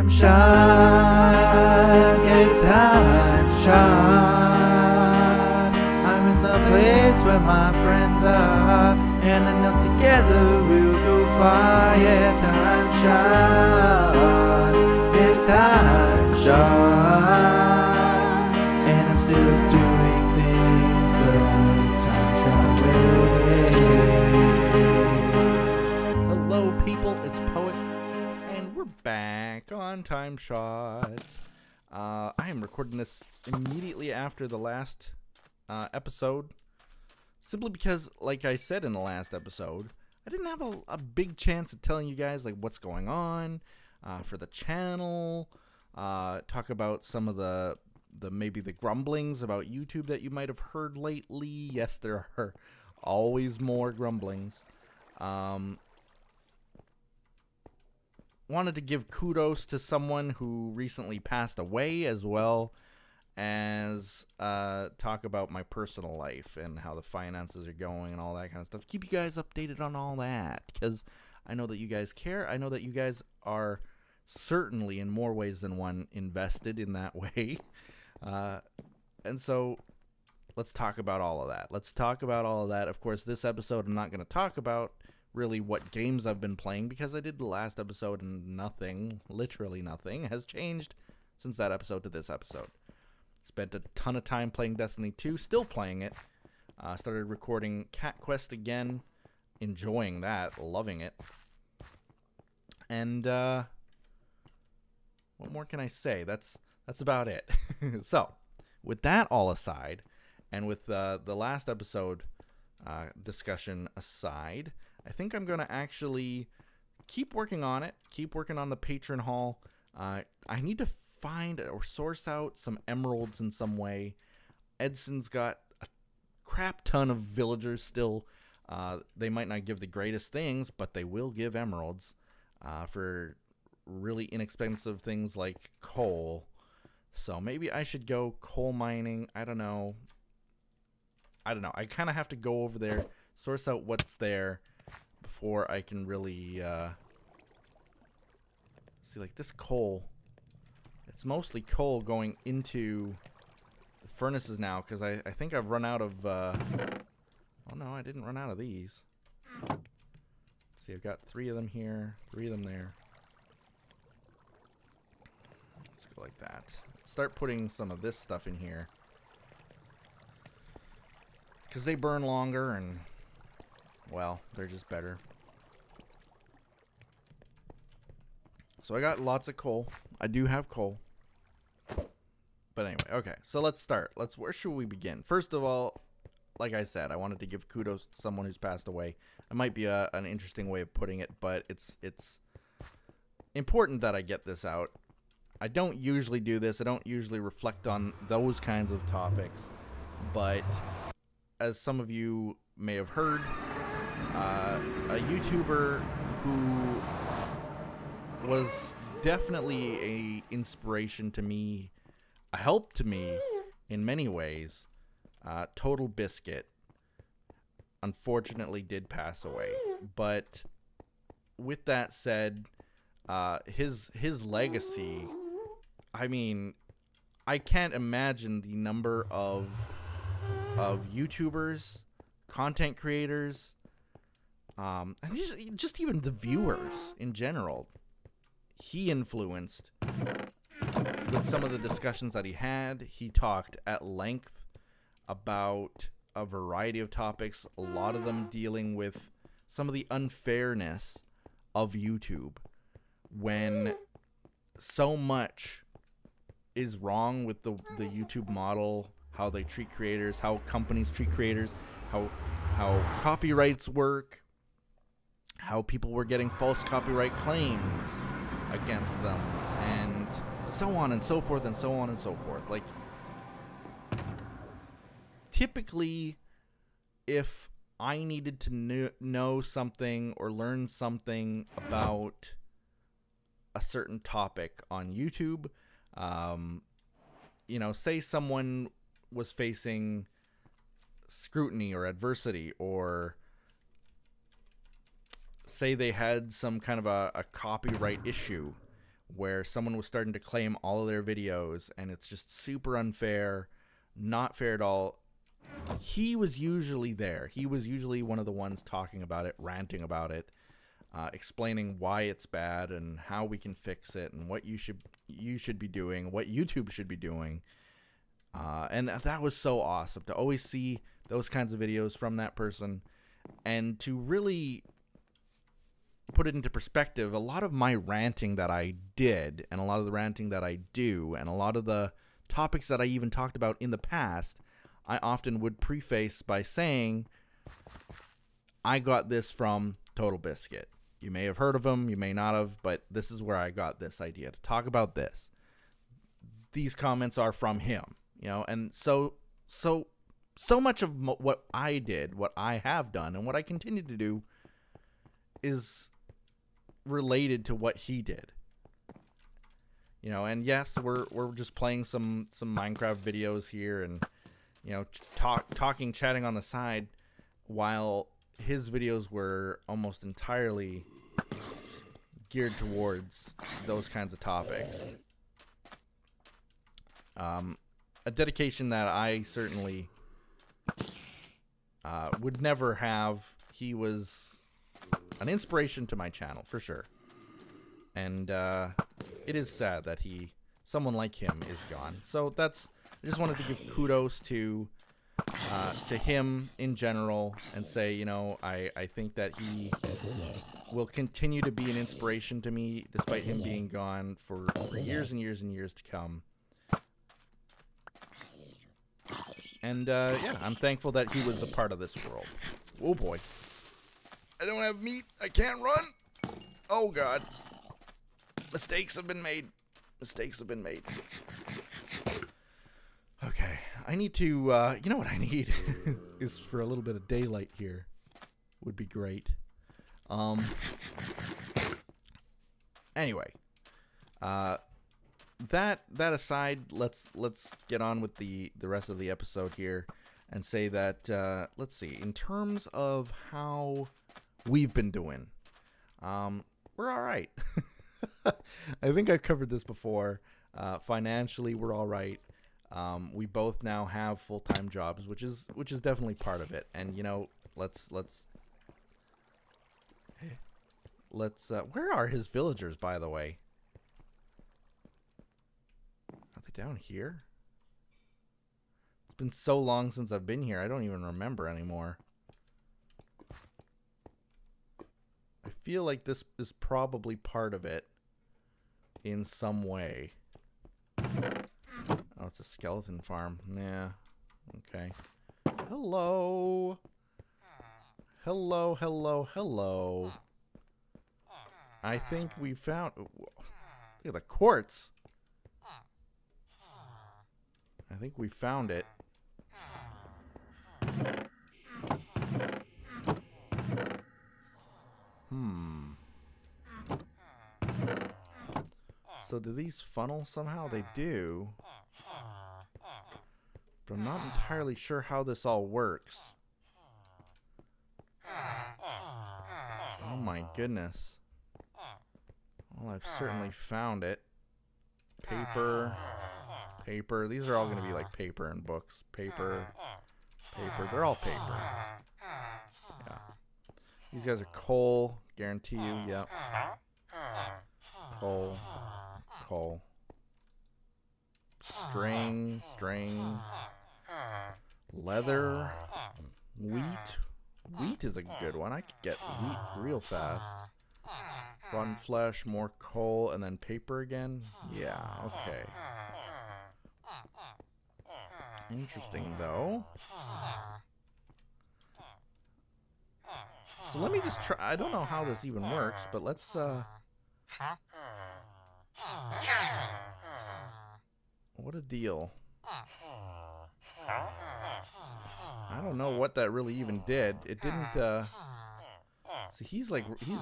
TimeShot, yes, TimeShot. I'm in the place where my friends are, and I know together we'll go far. Yeah, TimeShot, yes, TimeShot. And I'm still doing things the TimeShot way. Hello, people. It's Poet, and we're back on TimeShot. I am recording this immediately after the last episode, simply because, like I said in the last episode, I didn't have a big chance of telling you guys like what's going on for the channel. Talk about some of the maybe the grumblings about YouTube that you might have heard lately. Yes, there are always more grumblings. Wanted to give kudos to someone who recently passed away, as well as talk about my personal life and how the finances are going and all that kind of stuff. Keep you guys updated on all that, because I know that you guys care. I know that you guys are certainly, in more ways than one, invested in that way. And so let's talk about all of that. Let's talk about all of that. Of course, this episode I'm not going to talk about really what games I've been playing, because I did the last episode and nothing, literally nothing, has changed since that episode to this episode. Spent a ton of time playing Destiny 2, still playing it. Started recording Cat Quest again, enjoying that, loving it. And what more can I say? That's about it. So, with that all aside, and with the last episode discussion aside, I think I'm going to actually keep working on it, keep working on the patron haul. I need to find or source out some emeralds in some way. Edson's got a crap ton of villagers still. They might not give the greatest things, but they will give emeralds for really inexpensive things like coal. So maybe I should go coal mining. I don't know. I kind of have to go over there, source out what's there before I can really see. Like this coal, it's mostly coal going into the furnaces now, because I think I've run out of oh no, I didn't run out of these. Let's see, I've got 3 of them here, 3 of them there. Let's go like that. Start putting some of this stuff in here, because they burn longer and, well, they're just better. So I got lots of coal. I do have coal. But anyway, okay. So let's start. Where should we begin? First of all, like I said, I wanted to give kudos to someone who's passed away. It might be an interesting way of putting it, but it's important that I get this out. I don't usually do this. I don't usually reflect on those kinds of topics. But as some of you may have heard, a YouTuber who was definitely a inspiration to me, a help to me in many ways, Total Biscuit, unfortunately did pass away. But with that said, his legacy, I mean, I can't imagine the number of YouTubers, content creators, and just even the viewers in general he influenced with some of the discussions that he had. He talked at length about a variety of topics, a lot of them dealing with some of the unfairness of YouTube, when so much is wrong with the YouTube model, how they treat creators, how companies treat creators, how copyrights work, how people were getting false copyright claims against them, and so on and so forth and so on and so forth. Like, typically, if I needed to know something or learn something about a certain topic on YouTube, you know, say someone was facing scrutiny or adversity, or say they had some kind of a copyright issue where someone was starting to claim all of their videos, and it's just super unfair, not fair at all. He was usually there. He was usually one of the ones talking about it, ranting about it, explaining why it's bad and how we can fix it and what you should be doing, what YouTube should be doing. And that was so awesome to always see those kinds of videos from that person, and to really put it into perspective. A lot of my ranting that I did, and a lot of the ranting that I do, and a lot of the topics that I even talked about in the past, I often would preface by saying, I got this from Total Biscuit. You may have heard of him, you may not have, but this is where I got this idea to talk about this. These comments are from him, you know, and so much of what I did, what I have done, and what I continue to do is related to what he did. You know, and yes, we're just playing some Minecraft videos here, and you know, chatting on the side, while his videos were almost entirely geared towards those kinds of topics. A dedication that I certainly would never have. He was an inspiration to my channel, for sure. And it is sad that someone like him is gone. So I just wanted to give kudos to him in general, and say, you know, I think that he will continue to be an inspiration to me, despite him being gone for years and years and years to come. And yeah, I'm thankful that he was a part of this world. Oh boy. I don't have meat. I can't run. Oh god. Mistakes have been made. Mistakes have been made. Okay. I need to, you know what I need? Is for a little bit of daylight here. Would be great. Anyway. That aside, let's get on with the rest of the episode here, and say that, let's see, in terms of how we've been doing, we're all right. I think I've covered this before. Financially, we're all right. We both now have full-time jobs, which is definitely part of it. And you know, let's where are his villagers, by the way? Are they down here? It's been so long since I've been here, I don't even remember anymore. I feel like this is probably part of it in some way. Oh, it's a skeleton farm. Yeah. Okay. Hello. Hello, hello, hello. I think we found... Look at the quartz. I think we found it. So do these funnel somehow? They do. But I'm not entirely sure how this all works. Oh my goodness. Well, I've certainly found it. Paper. Paper. These are all going to be like paper and books. Paper. Paper. They're all paper. Yeah. These guys are coal. Guarantee you. Yep. Coal. Coal. String. String. Leather. Wheat. Wheat is a good one. I could get wheat real fast. Rotten flesh, more coal, and then paper again? Yeah, okay. Interesting, though. So let me just try. I don't know how this even works, but let's, what a deal. I don't know what that really even did. It didn't, see, he's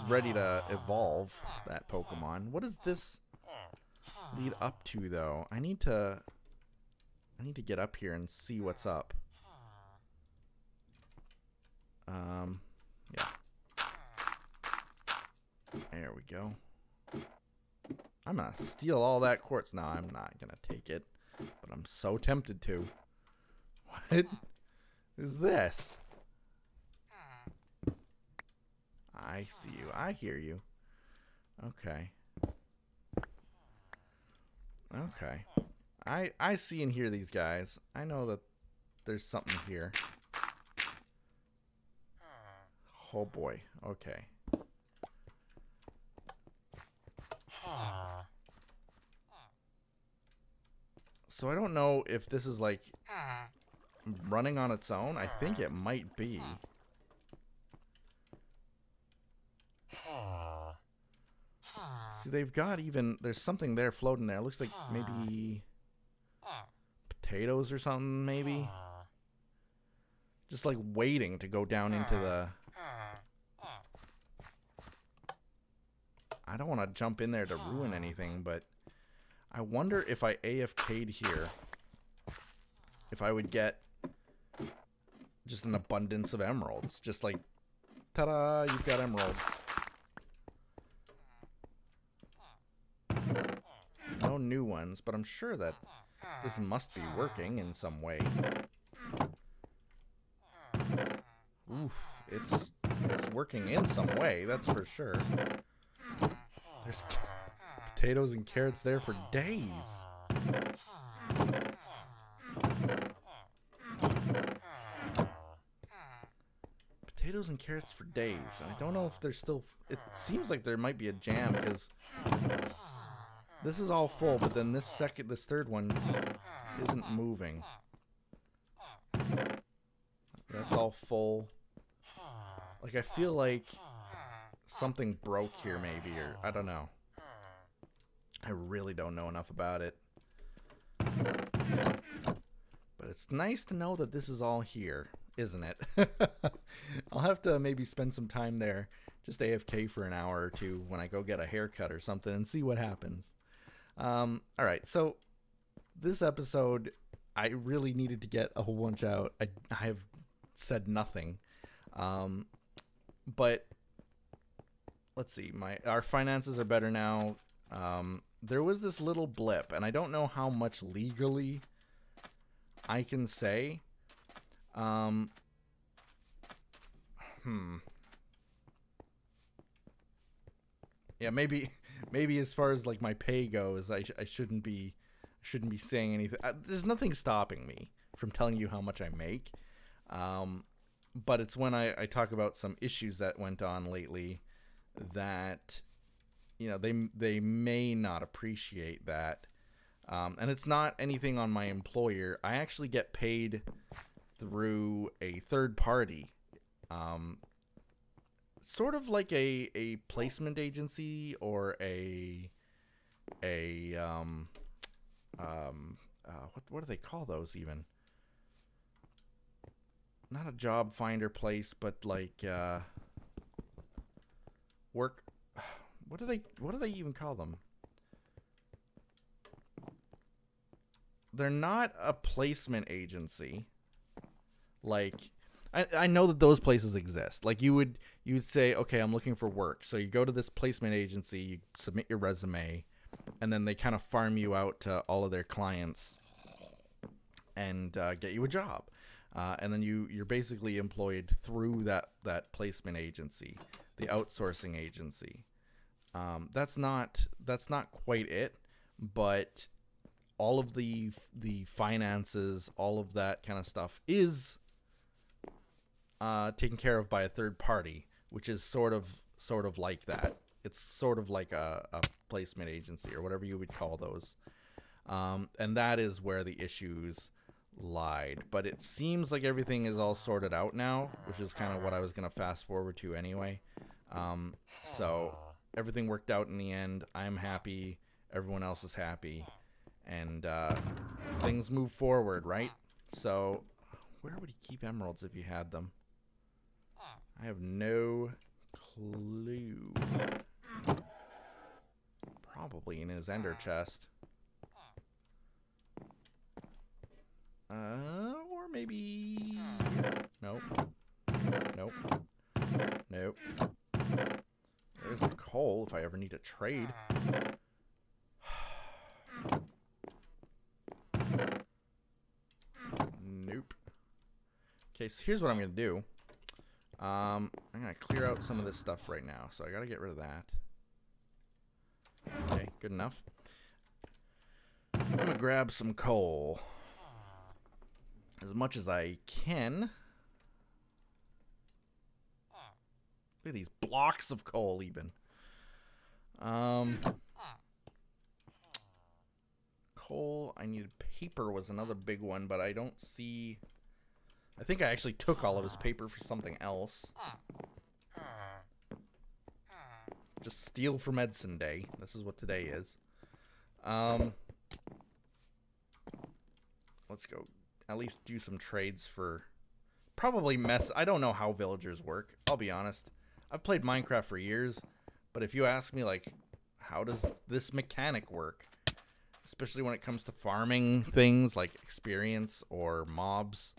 ready to evolve, that Pokemon. What does this lead up to, though? I need to get up here and see what's up. Yeah. There we go. I'm gonna steal all that quartz. No, I'm not gonna take it, but I'm so tempted to. What is this? I see you. I hear you. Okay. Okay. I see and hear these guys. I know that there's something here. Oh boy. Okay. So I don't know if this is like running on its own. I think it might be. See, they've got even, there's something there floating there. It looks like maybe potatoes or something, maybe. Just like waiting to go down into the... I don't want to jump in there to ruin anything, but I wonder if I AFK'd here, if I would get just an abundance of emeralds. Just like, ta-da, you've got emeralds. No new ones, but I'm sure that this must be working in some way. Oof, it's working in some way, that's for sure. There's potatoes and carrots there for days. Potatoes and carrots for days. And I don't know if there's still... It seems like there might be a jam, because this is all full, but then this third one isn't moving. That's all full. Like, I feel like something broke here, maybe, or I don't know. I really don't know enough about it. But it's nice to know that this is all here, isn't it? I'll have to maybe spend some time there, just AFK for an hour or two when I go get a haircut or something and see what happens. Alright, so this episode, I really needed to get a whole bunch out. I have said nothing. But let's see, our finances are better now. There was this little blip, and I don't know how much legally I can say. Yeah, maybe as far as like my pay goes, I shouldn't be saying anything. There's nothing stopping me from telling you how much I make. But it's when I talk about some issues that went on lately that, you know, they may not appreciate that. And it's not anything on my employer. I actually get paid through a third party. Sort of like a placement agency or what do they call those even? Not a job finder place, but like work. What do they even call them? They're not a placement agency. Like, I know that those places exist. Like, you would say, okay, I'm looking for work. So you go to this placement agency, you submit your resume, and then they kind of farm you out to all of their clients and get you a job. And then you're basically employed through that placement agency, the outsourcing agency. That's not quite it, but all of the finances, all of that kind of stuff is taken care of by a third party, which is sort of like that. It's sort of like a placement agency or whatever you would call those. And that is where the issues lied. But it seems like everything is all sorted out now, which is kind of what I was going to fast forward to anyway. So everything worked out in the end. I'm happy. Everyone else is happy. And things move forward, right? So where would he keep emeralds if he had them? I have no clue. Probably in his ender chest. Or maybe... Nope. Nope. Nope. There's the coal if I ever need to trade. Okay, so here's what I'm going to do. I'm going to clear out some of this stuff right now, so I got to get rid of that. Okay, good enough. I'm going to grab some coal. As much as I can. Look at these blocks of coal, even. Coal, I needed paper was another big one, but I don't see... I think I actually took all of his paper for something else. Just steal for medicine day. This is what today is. Let's go at least do some trades for... Probably mess... I don't know how villagers work, I'll be honest. I've played Minecraft for years, but if you ask me, like, how does this mechanic work? Especially when it comes to farming things like experience or mobs,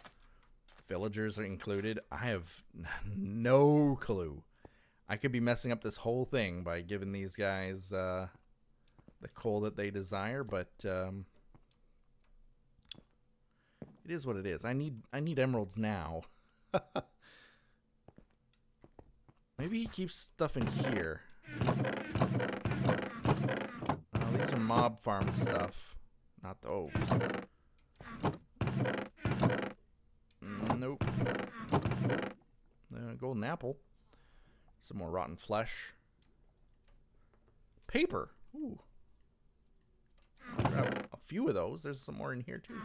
villagers are included. I have no clue. I could be messing up this whole thing by giving these guys the coal that they desire, but it is what it is. I need emeralds now. Maybe he keeps stuff in here. These are mob farm stuff, not those. Nope. Golden apple. Some more rotten flesh. Paper. Ooh. I'll grab a few of those. There's some more in here too.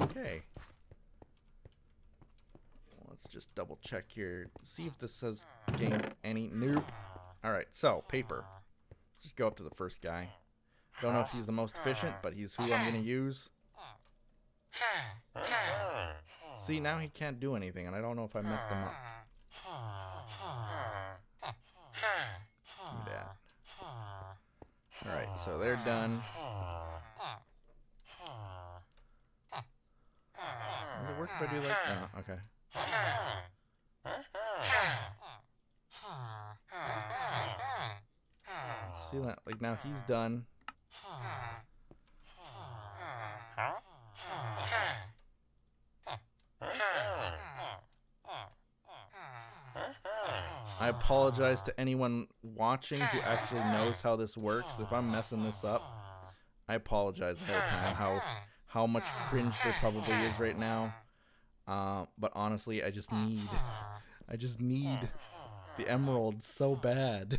Okay. Let's just double check here. See if this has gained any. Nope. Alright, so, paper. Let's just go up to the first guy. Don't know if he's the most efficient, but he's who I'm going to use. See, now he can't do anything, and I don't know if I messed him up. Do that. Alright, so they're done. Does it work if I do like... Oh, okay. See that? Like, now he's done. I apologize to anyone watching who actually knows how this works. If I'm messing this up, I apologize ahead of time how much cringe there probably is right now. But honestly, I just need the emeralds so bad.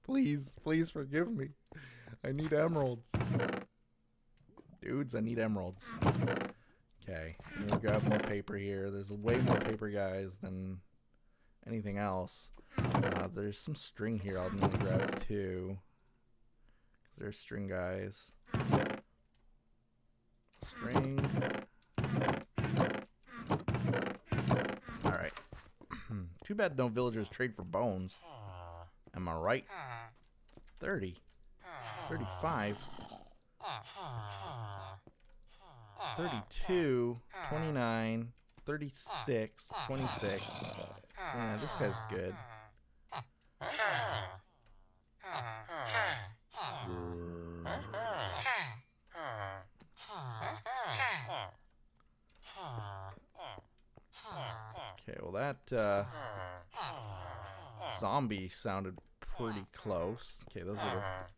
Please forgive me. I need emeralds. Dudes, I need emeralds. Okay, I'm gonna grab more paper here. There's way more paper, guys, than anything else. There's some string here I'll need to grab too. 'Cause there's string, guys. String. Alright. Too bad no villagers trade for bones. Am I right? 30. 35. 32. 29. 36. 26. Yeah, this guy's good. Okay, well that zombie sounded pretty close. Okay, those are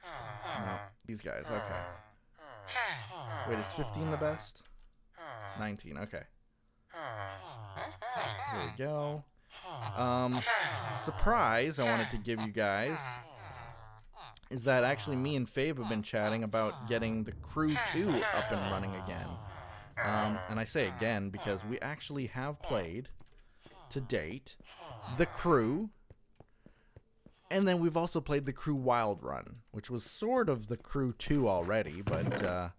no, these guys, okay. Wait, is 15 the best? 19, okay. There we go. Surprise I wanted to give you guys is that actually me and Fabe have been chatting about getting the Crew 2 up and running again. And I say again because we actually have played to date the Crew, and then we've also played the Crew Wild Run, which was sort of the Crew 2 already, but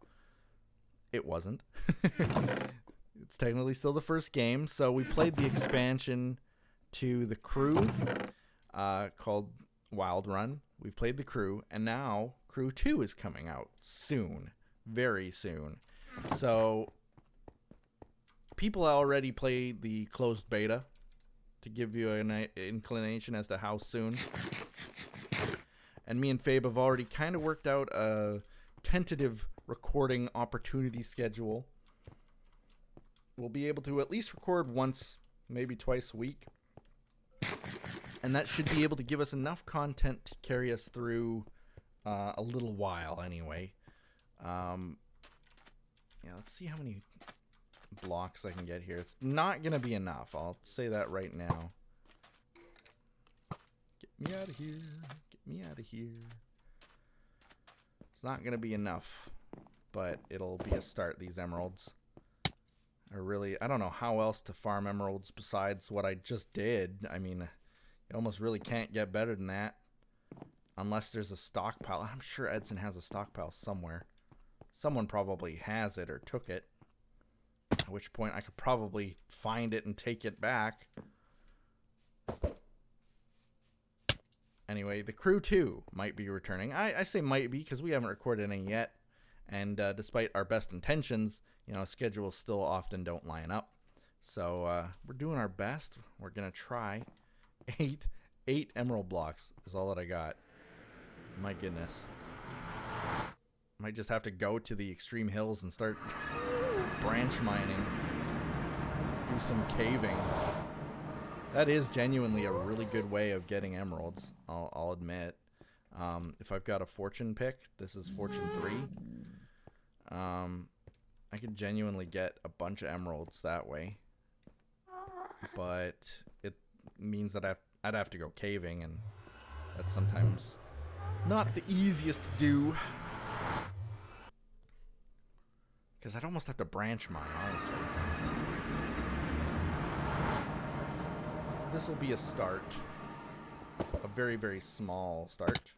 it wasn't. It's technically still the first game, so we played the expansion to the Crew called Wild Run. We've played the Crew, and now Crew 2 is coming out soon, very soon. So people already played the closed beta to give you an inclination as to how soon. And me and Fabe have already kind of worked out a tentative recording opportunity schedule we'll be able to at least record once, maybe twice a week. And that should be able to give us enough content to carry us through a little while anyway. Yeah, let's see how many blocks I can get here. It's not going to be enough. I'll say that right now. Get me out of here. Get me out of here. It's not going to be enough, but it'll be a start, these emeralds. I don't know how else to farm emeralds besides what I just did. I mean, you almost really can't get better than that. Unless there's a stockpile. I'm sure Edson has a stockpile somewhere. Someone probably has it or took it. At which point I could probably find it and take it back. Anyway, the crew too might be returning. I say might be because we haven't recorded any yet. And despite our best intentions, you know, schedules still often don't line up. So we're doing our best. We're going to try. Eight emerald blocks is all that I got. My goodness. Might just have to go to the extreme hills and start branch mining. Do some caving. That is genuinely a really good way of getting emeralds, I'll admit. If I've got a fortune pick, this is fortune 3. I could genuinely get a bunch of emeralds that way. But it means that I'd have to go caving, and that's sometimes not the easiest to do. Because I'd almost have to branch mine, honestly. This will be a start. A very, very small start.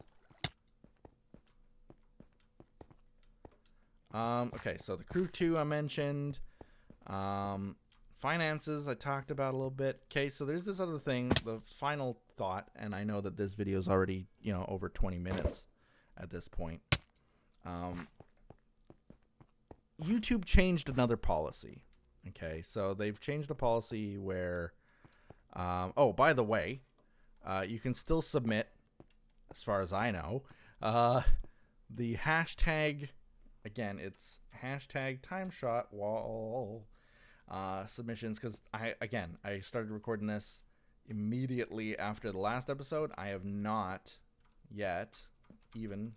Okay, so the crew 2 I mentioned. Finances I talked about a little bit. Okay, so there's this other thing, the final thought, and I know that this video is already, you know, over 20 minutes at this point. YouTube changed another policy. Okay, so they've changed a policy where, oh, by the way, you can still submit, as far as I know, the hashtag, again, it's hashtag TimeShot wall submissions, because I started recording this immediately after the last episode. I have not yet even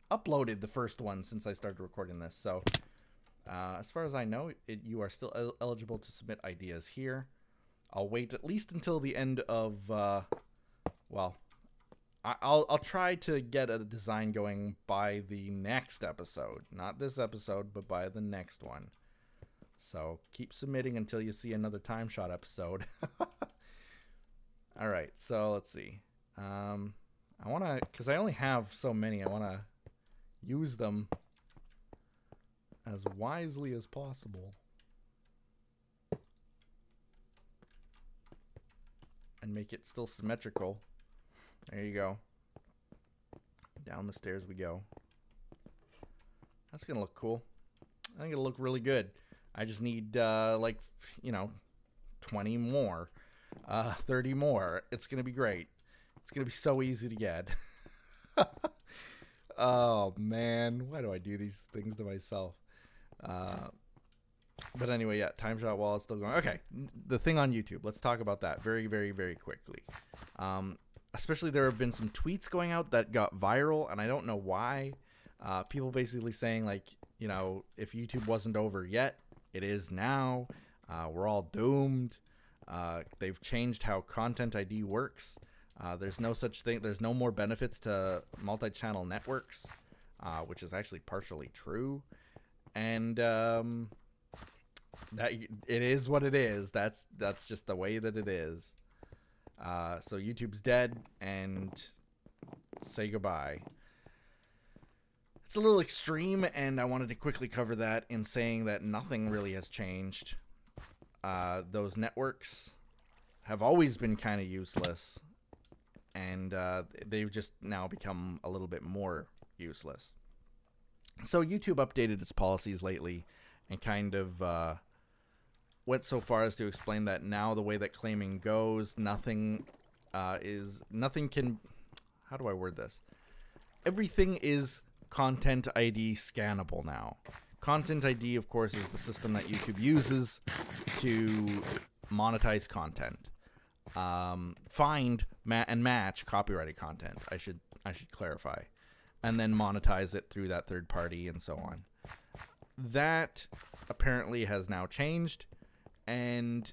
uploaded the first one since I started recording this, so as far as I know, you are still eligible to submit ideas here. I'll wait at least until the end of, well, I'll try to get a design going by the next episode. Not this episode, but by the next one. So keep submitting until you see another TimeShot episode. All right, so let's see. I want to, because I only have so many, I want to use them as wisely as possible. And make it still symmetrical. There you go. Down the stairs we go. That's going to look cool. I think it'll look really good. I just need, like, you know, 20 more. 30 more. It's going to be great. It's going to be so easy to get. Oh, man. Why do I do these things to myself? But anyway, yeah, TimeShot wall is still going. Okay, the thing on YouTube. Let's talk about that very, very, very quickly. Especially there have been some tweets going out that got viral, and I don't know why. People basically saying, like, you know, if YouTube wasn't over yet, it is now. We're all doomed. They've changed how Content ID works. There's no such thing. There's no more benefits to multi-channel networks, which is actually partially true. And that it is what it is. That's just the way that it is. So YouTube's dead, and say goodbye. It's a little extreme, and I wanted to quickly cover that in saying that nothing really has changed. Those networks have always been kind of useless, and they've just now become a little bit more useless. So YouTube updated its policies lately and kind of went so far as to explain that now the way that claiming goes, nothing can, how do I word this? Everything is Content ID scannable now. Content ID, of course, is the system that YouTube uses to monetize content. Find and match copyrighted content. I should clarify, and then monetize it through that third party and so on. That apparently has now changed, and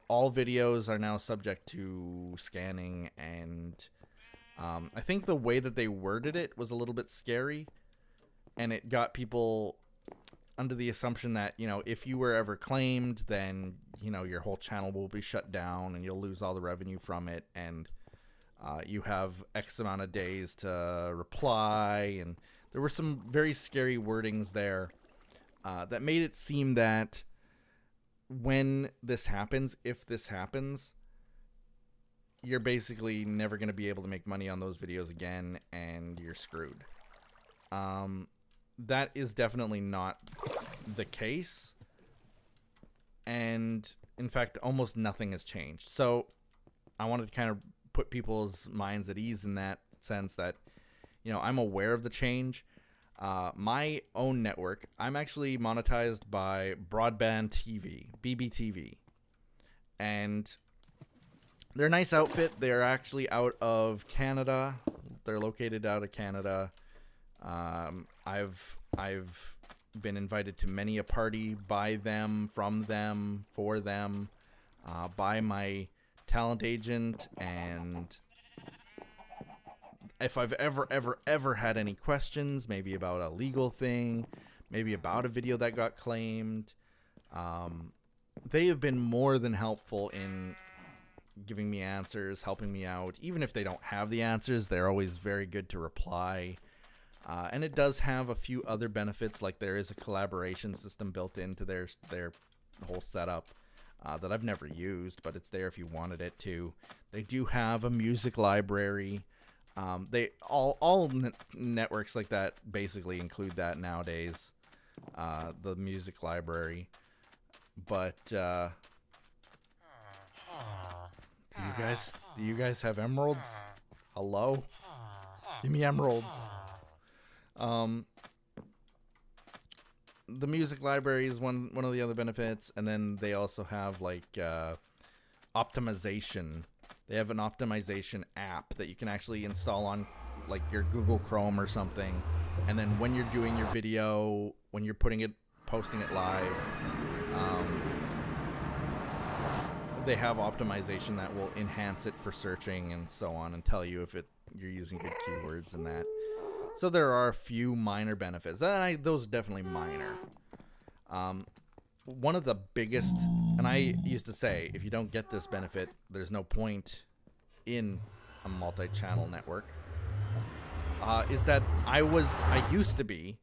all videos are now subject to scanning. And I think the way that they worded it was a little bit scary, and it got people under the assumption that, you know, if you were ever claimed, then, you know, your whole channel will be shut down and you'll lose all the revenue from it, and you have X amount of days to reply. And there were some very scary wordings there that made it seem that when this happens, if this happens, you're basically never going to be able to make money on those videos again, and you're screwed. That is definitely not the case. And in fact, almost nothing has changed. So I wanted to kind of put people's minds at ease in that sense that, you know, I'm aware of the change. My own network, I'm actually monetized by Broadband TV, BBTV. And they're a nice outfit. They're actually out of Canada. They're located out of Canada. I've been invited to many a party by them, from them, for them, by my talent agent. And if I've ever had any questions, maybe about a legal thing, maybe about a video that got claimed, they have been more than helpful in giving me answers, helping me out. Even if they don't have the answers, they're always very good to reply. And it does have a few other benefits, like there is a collaboration system built into their whole setup that I've never used, but it's there if you wanted it to. They do have a music library. They all networks like that basically include that nowadays, the music library. But do you guys have emeralds? Hello? Give me emeralds. The music library is one of the other benefits, and then they also have like optimization. They have an optimization app that you can actually install on like your Google Chrome or something, and then when you're doing your video, when you're posting it live, they have optimization that will enhance it for searching and so on, and tell you if you're using good keywords and that. So there are a few minor benefits. Those are definitely minor. One of the biggest, and I used to say, if you don't get this benefit, there's no point in a multi-channel network, is that I used to be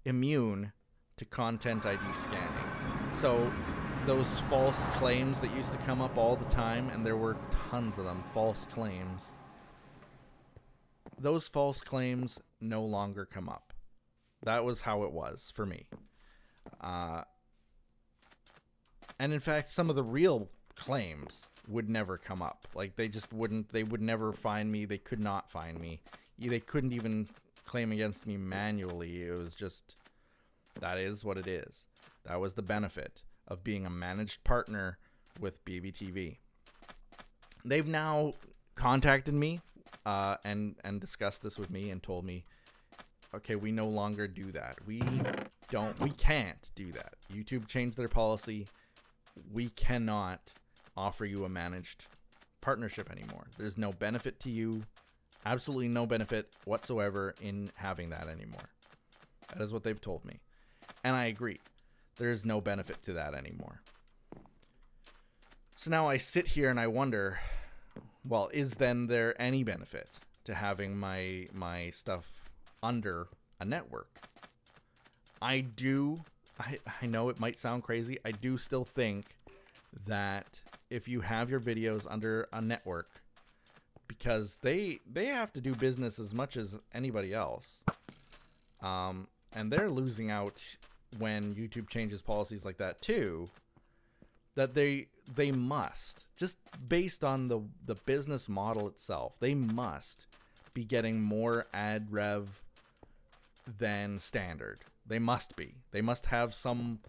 immune to content ID scanning. So those false claims that used to come up all the time, and there were tons of them, false claims. Those false claims no longer come up. That was how it was for me. And in fact, some of the real claims would never come up. Like they would never find me. They could not find me. They couldn't even claim against me manually. It was just, that is what it is. That was the benefit of being a managed partner with BBTV. They've now contacted me and discussed this with me and told me, okay, we no longer do that. We can't do that. YouTube changed their policy. We cannot offer you a managed partnership anymore. There's no benefit to you. Absolutely no benefit whatsoever in having that anymore. That is what they've told me. And I agree. There's no benefit to that anymore. So now I sit here and I wonder, well, is then there any benefit to having my stuff under a network? I know it might sound crazy. I do still think that if you have your videos under a network, because they have to do business as much as anybody else, and they're losing out when YouTube changes policies like that too, that they must, just based on the business model itself, they must be getting more ad rev than standard. They must be. They must have some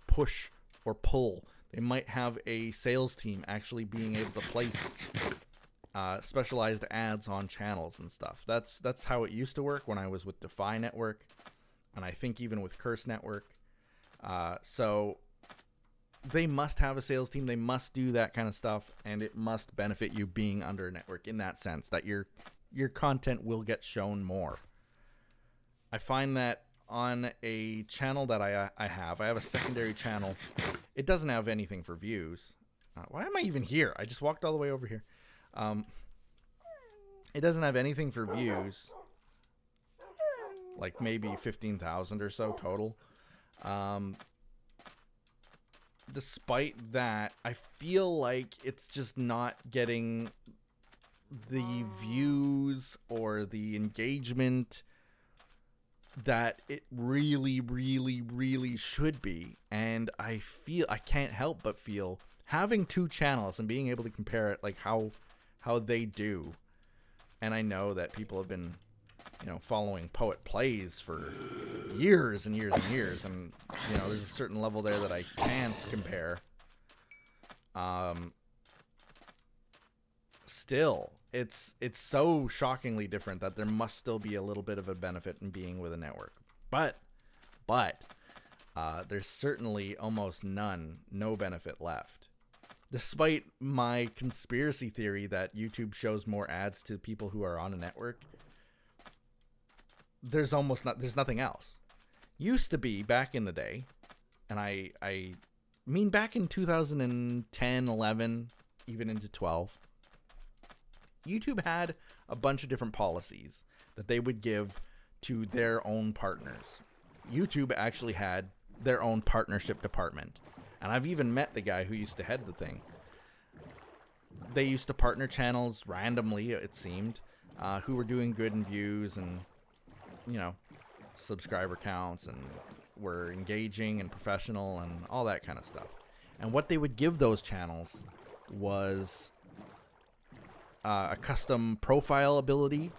push or pull. They might have a sales team actually being able to place specialized ads on channels and stuff. That's how it used to work when I was with Defy Network, and I think even with Curse Network. So they must have a sales team. They must do that kind of stuff, and it must benefit you being under a network in that sense, that your content will get shown more. I find that on a channel that I have a secondary channel. It doesn't have anything for views. Why am I even here? I just walked all the way over here. It doesn't have anything for views, like maybe 15,000 or so total. Despite that, I feel like it's just not getting the views or the engagement that it really, really, really should be. And I can't help but feel, having two channels and being able to compare it, like how they do. And I know that people have been, following Poet Plays for years and years and years, and there's a certain level there that I can't compare. Still, it's so shockingly different that there must still be a little bit of a benefit in being with a network. But there's certainly almost no benefit left. Despite my conspiracy theory that YouTube shows more ads to people who are on a network, there's nothing else. Used to be back in the day, and I mean back in 2010, 11, even into 12, YouTube had a bunch of different policies that they would give to their own partners. YouTube actually had their own partnership department. And I've even met the guy who used to head the thing. They used to partner channels randomly, it seemed, who were doing good in views and, subscriber counts, and were engaging and professional and all that kind of stuff. And what they would give those channels was a custom profile ability.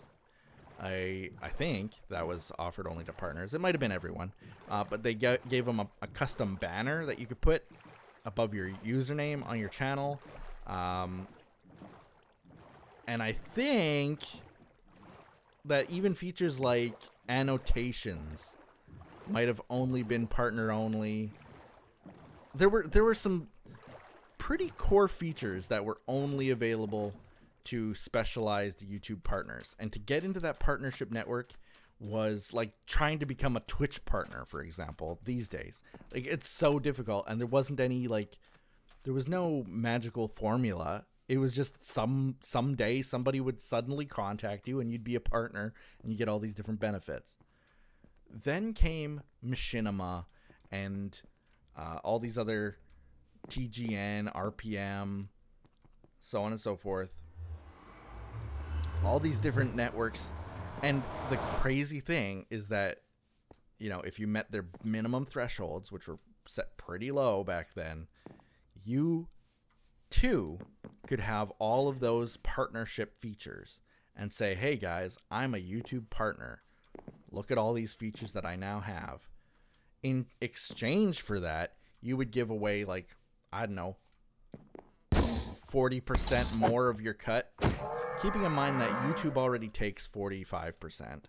I think that was offered only to partners. It might have been everyone, but they gave them a custom banner that you could put above your username on your channel. And I think that even features like annotations might have only been partner only. There were some pretty core features that were only available to specialized YouTube partners. And to get into that partnership network was like trying to become a Twitch partner, for example, these days. Like, it's so difficult, and there wasn't any, there was no magical formula. It was just someday somebody would suddenly contact you and you'd be a partner and you get all these different benefits. Then came Machinima and all these other TGN, RPM, so on and so forth. All these different networks. And the crazy thing is that, if you met their minimum thresholds, which were set pretty low back then, you too could have all of those partnership features and say, hey guys, I'm a YouTube partner. Look at all these features that I now have. In exchange for that, you would give away, 40% more of your cut. Keeping in mind that YouTube already takes 45%.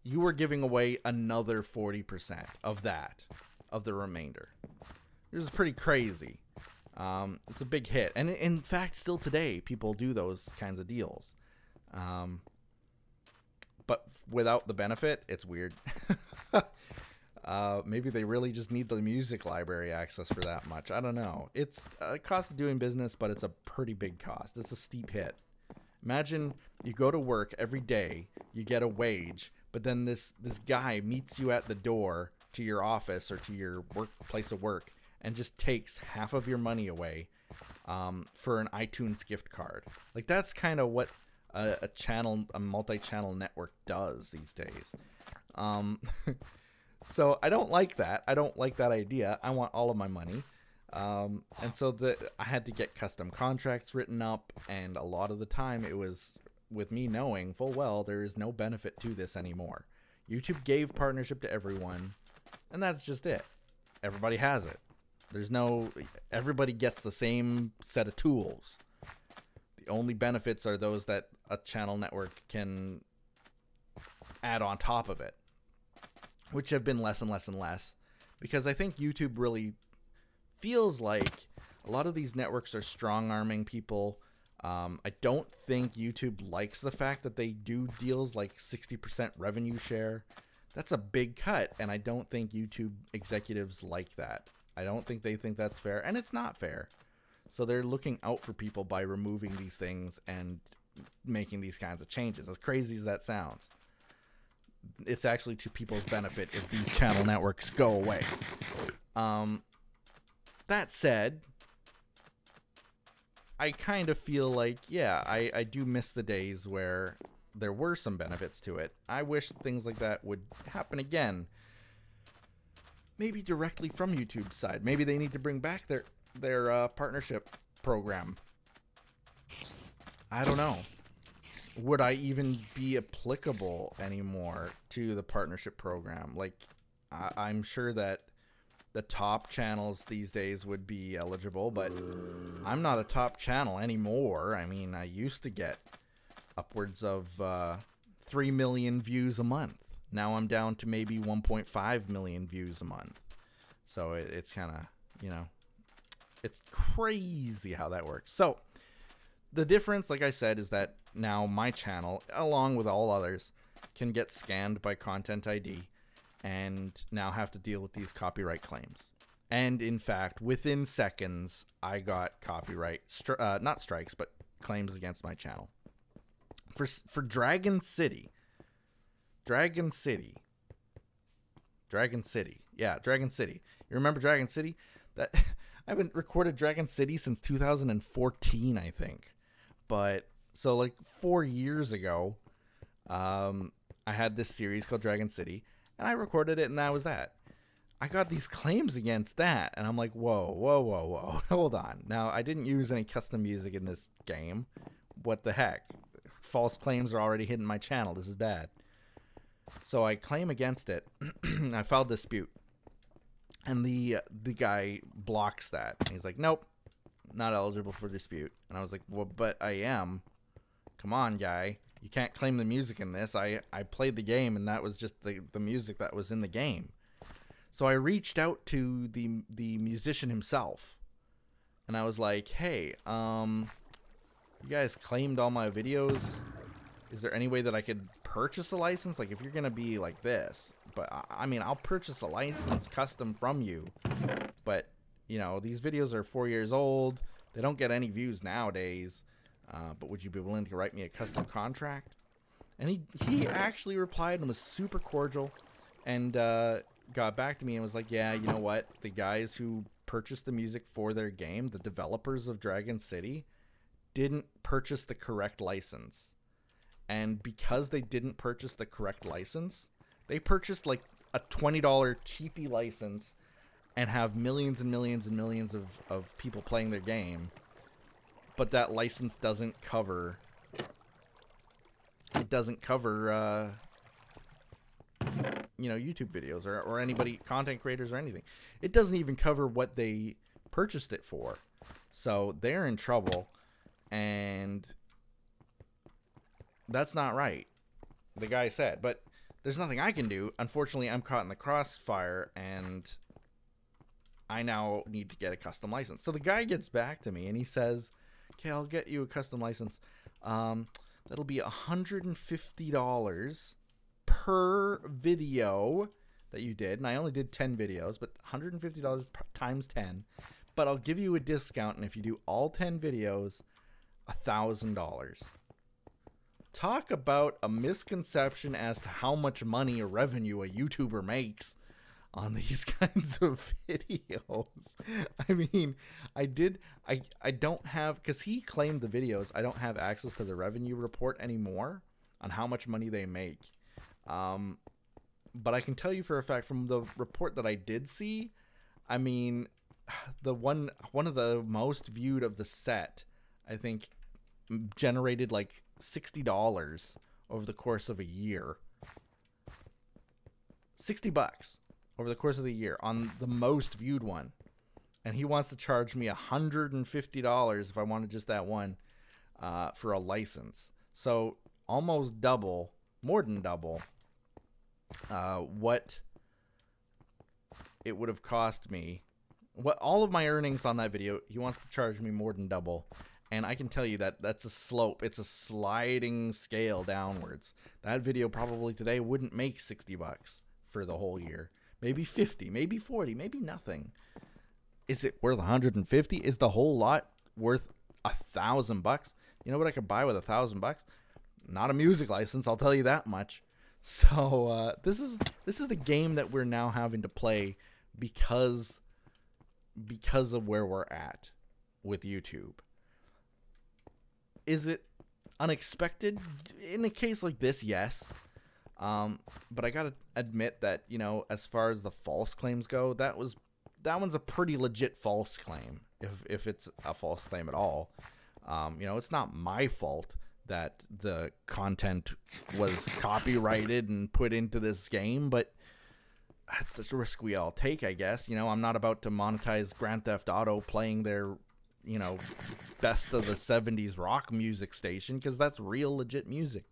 You were giving away another 40% of that, of the remainder. This is pretty crazy. It's a big hit. And in fact, still today, people do those kinds of deals. But without the benefit, it's weird. Maybe they really just need the music library access for that much. I don't know. It's a cost of doing business, but it's a pretty big cost. It's a steep hit. Imagine you go to work every day, you get a wage, but then this guy meets you at the door to your office or to your place of work and just takes half of your money away for an iTunes gift card. Like, that's kind of what a multi-channel network does these days. So I don't like that. I don't like that idea. I want all of my money. And so I had to get custom contracts written up, and a lot of the time it was with me knowing full well there is no benefit to this anymore. YouTube gave partnership to everyone, and that's just it. Everybody has it. Everybody gets the same set of tools. The only benefits are those that a channel network can add on top of it, which have been less and less and less, because I think YouTube really feels like a lot of these networks are strong-arming people. I don't think YouTube likes the fact that they do deals like 60% revenue share. That's a big cut, and I don't think YouTube executives like that. I don't think they think that's fair, and it's not fair. So they're looking out for people by removing these things and making these kinds of changes. As crazy as that sounds, it's actually to people's benefit if these channel networks go away. That said, I kind of feel like, yeah, I do miss the days where there were some benefits to it. I wish things like that would happen again. Maybe directly from YouTube's side. Maybe they need to bring back their partnership program. I don't know. Would I even be applicable anymore to the partnership program? Like, I'm sure that the top channels these days would be eligible, but I'm not a top channel anymore. I mean, I used to get upwards of 3 million views a month. Now I'm down to maybe 1.5 million views a month. So it's kind of, you know, it's crazy how that works. So the difference, like I said, is that now my channel, along with all others, can get scanned by Content ID and now have to deal with these copyright claims. And in fact, within seconds, I got copyright, not strikes, but claims against my channel. For Dragon City. Yeah, Dragon City. You remember Dragon City? That I haven't recorded Dragon City since 2014, I think. But so like 4 years ago, I had this series called Dragon City, and I recorded it, and that was that. I got these claims against that, and I'm like, whoa, hold on. Now, I didn't use any custom music in this game. What the heck? False claims are already hitting my channel. This is bad. So I claim against it. I filed dispute. And the guy blocks that. He's like, nope, not eligible for dispute. And I was like, well, but I am. Come on, guy. You can't claim the music in this. I played the game, and that was just the music that was in the game. So I reached out to the musician himself. And I was like, hey, you guys claimed all my videos. Is there any way that I could purchase a license? Like, if you're going to be like this. But, I mean, I'll purchase a license custom from you. But, you know, these videos are 4 years old. They don't get any views nowadays. But would you be willing to write me a custom contract? And he actually replied and was super cordial. And got back to me and was like, yeah, you know what? The guys who purchased the music for their game, the developers of Dragon City, didn't purchase the correct license. And because they didn't purchase the correct license, they purchased like a $20 cheapy license and have millions and millions and millions of people playing their game. But that license doesn't cover... It doesn't cover, you know, YouTube videos or anybody, content creators or anything. It doesn't even cover what they purchased it for. So they're in trouble. And that's not right, the guy said. But there's nothing I can do. Unfortunately, I'm caught in the crossfire, and I now need to get a custom license. So the guy gets back to me, and he says, okay, I'll get you a custom license. That'll be $150 per video that you did. And I only did 10 videos, but $150 times 10. But I'll give you a discount, and if you do all 10 videos, $1,000. Talk about a misconception as to how much money or revenue a YouTuber makes on these kinds of videos. I mean, I don't have, because he claimed the videos, I don't have access to the revenue report anymore on how much money they make. But I can tell you for a fact from the report that I did see, I mean, the one of the most viewed of the set, I think, generated like $60 over the course of a year. $60 over the course of the year on the most viewed one. And he wants to charge me $150 if I wanted just that one for a license. So almost double, more than double, what it would have cost me. What all of my earnings on that video, he wants to charge me more than double. And I can tell you that that's a slope. It's a sliding scale downwards. That video probably today wouldn't make $60 for the whole year. Maybe 50, maybe 40, maybe nothing. Is it worth 150? Is the whole lot worth $1,000? You know what I could buy with $1,000? Not a music license, I'll tell you that much. So this is the game that we're now having to play because of where we're at with YouTube. Is it unexpected? In a case like this, yes. But I gotta admit that, you know, as far as the false claims go, that one's a pretty legit false claim, if it's a false claim at all. You know, it's not my fault that the content was copyrighted and put into this game, but that's the risk we all take, I guess. You know, I'm not about to monetize Grand Theft Auto playing their, you know, best of the 70s rock music station, because that's real legit music.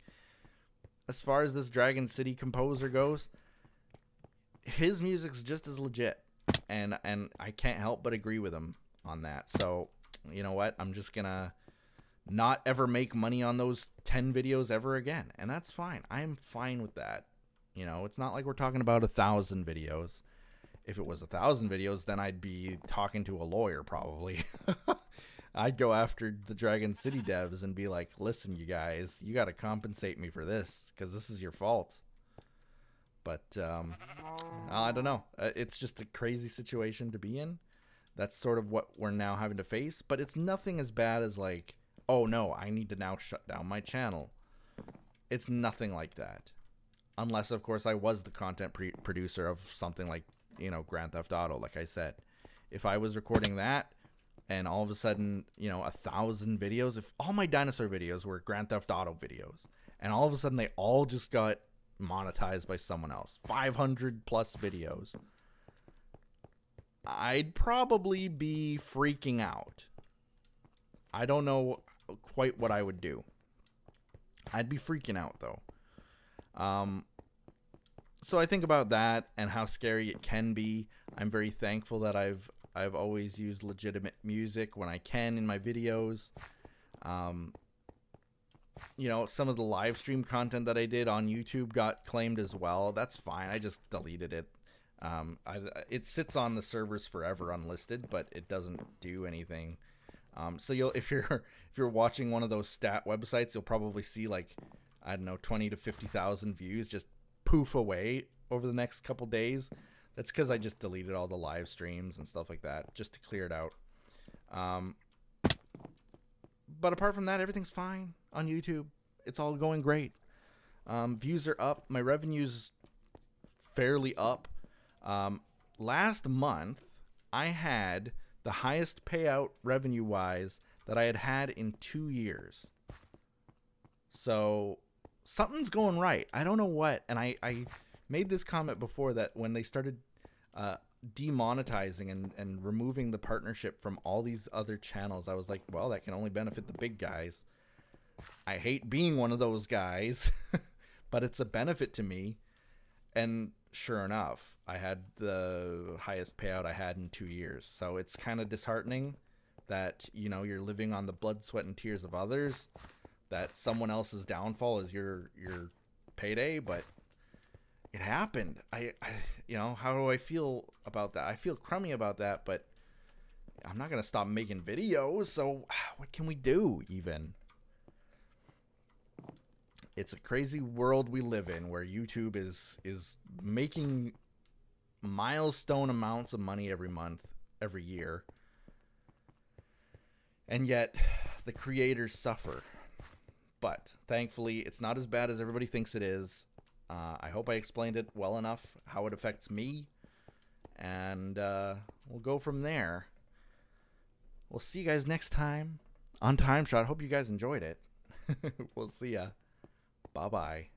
As far as this Dragon City composer goes, his music's just as legit, and I can't help but agree with him on that. So, you know what? I'm just gonna not ever make money on those 10 videos ever again, and that's fine. I'm fine with that. You know, it's not like we're talking about 1,000 videos. If it was 1,000 videos, then I'd be talking to a lawyer probably. I'd go after the Dragon City devs and be like, listen, you guys, you got to compensate me for this because this is your fault. But I don't know. It's just a crazy situation to be in. That's sort of what we're now having to face. But it's nothing as bad as like, oh no, I need to now shut down my channel. It's nothing like that. Unless, of course, I was the content producer of something like, you know, Grand Theft Auto, like I said. If I was recording that, and all of a sudden, you know, 1,000 videos, if all my dinosaur videos were Grand Theft Auto videos, and all of a sudden they all just got monetized by someone else, 500 plus videos, I'd probably be freaking out. I don't know quite what I would do. I'd be freaking out, though. So I think about that and how scary it can be. I'm very thankful that I've always used legitimate music when I can in my videos. You know, some of the live stream content that I did on YouTube got claimed as well. That's fine. I just deleted it. It sits on the servers forever unlisted, but it doesn't do anything. So if you're watching one of those stat websites, you'll probably see like, I don't know, 20 to 50,000 views just poof away over the next couple days. That's because I just deleted all the live streams and stuff like that just to clear it out. But apart from that, everything's fine on YouTube. It's all going great. Views are up. My revenue's fairly up. Last month, I had the highest payout revenue-wise that I had had in 2 years. So something's going right. I don't know what. And I made this comment before that when they started demonetizing and removing the partnership from all these other channels, I was like, well, that can only benefit the big guys. I hate being one of those guys, but it's a benefit to me. And sure enough, I had the highest payout I had in 2 years. So it's kind of disheartening that, you know, you're living on the blood, sweat, and tears of others, that someone else's downfall is your payday, but it happened. You know, how do I feel about that? I feel crummy about that, but I'm not going to stop making videos, so what can we do even? It's a crazy world we live in where YouTube is making milestone amounts of money every month, every year. And yet the creators suffer. But thankfully, it's not as bad as everybody thinks it is. I hope I explained it well enough, how it affects me. And we'll go from there. We'll see you guys next time on TimeShot. Hope you guys enjoyed it. We'll see ya. Bye-bye.